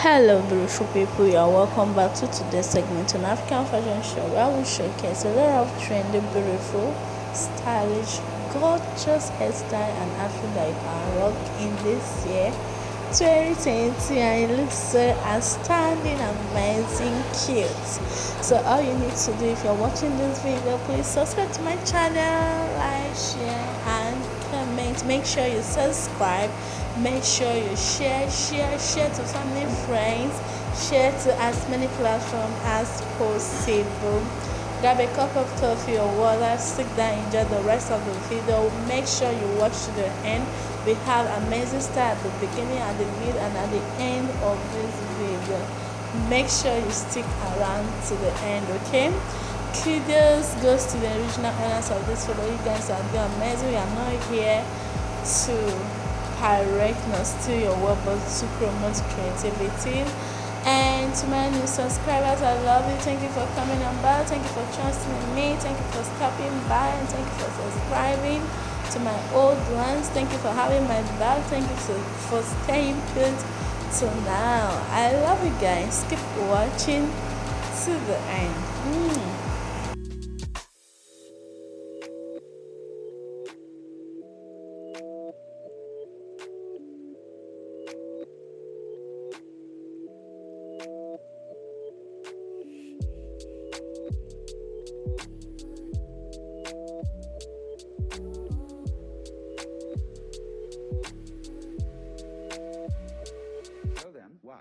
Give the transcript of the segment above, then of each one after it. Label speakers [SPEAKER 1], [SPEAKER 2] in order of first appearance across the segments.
[SPEAKER 1] Hello, beautiful people. You are welcome back to today's segment on African Fashion Show, where we showcase a lot of trendy, beautiful, stylish, gorgeous hairstyle and outfit that you can rock in this year, 2020, and it looks so outstanding, amazing, cute. So all you need to do if you're watching this video, please subscribe to my channel, like, share, and comment. Make sure you subscribe. Make sure you share to family, friends, share to as many platforms as possible. Grab a cup of coffee or water, sit down, enjoy the rest of the video. Make sure you watch to the end. We have amazing style at the beginning, at the mid, and at the end of this video. Make sure you stick around to the end, okay? Kudos goes to the original owners of this video. You guys are doing amazing. We are not here to pirate nor steal your work, but to promote creativity. And to my new subscribers, I love you. Thank you for coming on board. Thank you for trusting in me. Thank you for stopping by, and thank you for subscribing. To my old ones, thank you for having my back. Thank you for staying put till now. I love you guys. Keep watching to the end.
[SPEAKER 2] So then, why?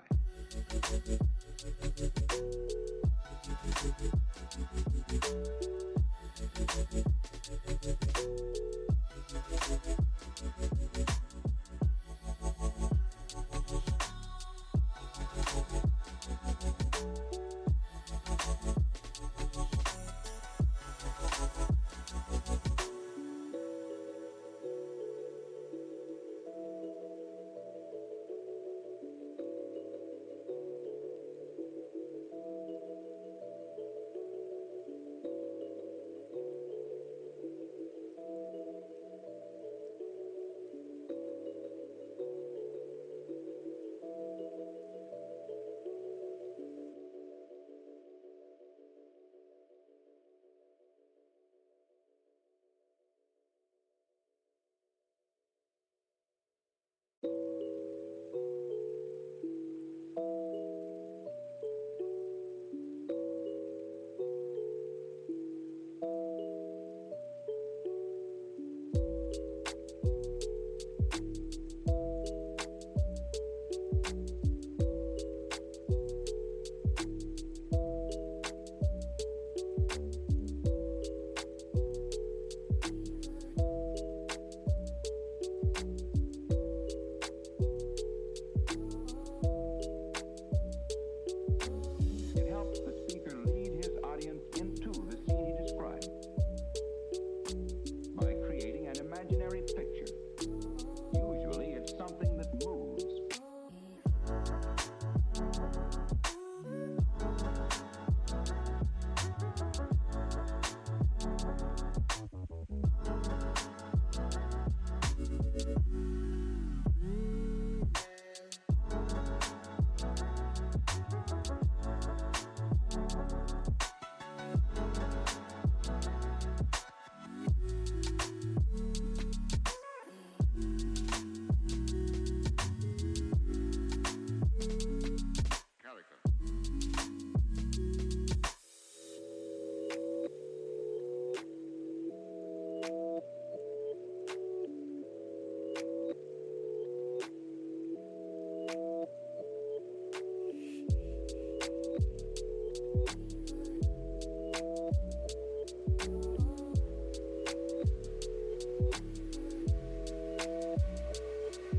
[SPEAKER 2] It helps the speaker lead his audience into the scene he describes by creating an imaginary picture. Usually it's something that moves.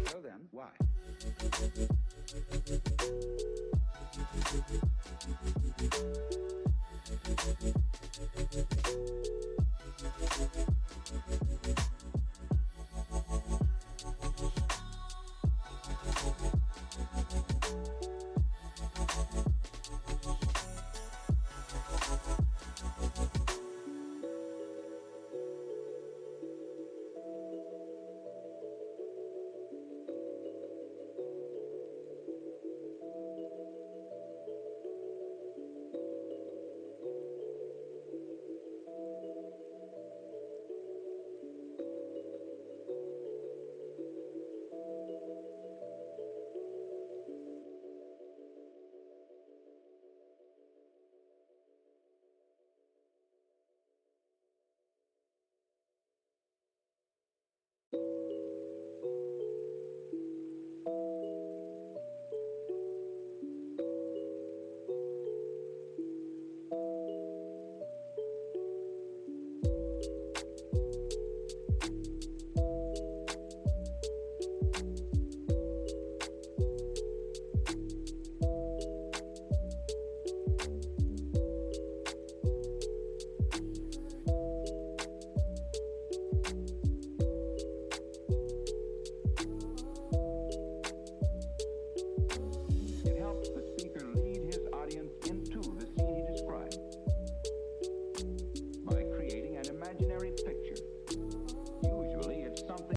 [SPEAKER 2] So then, why?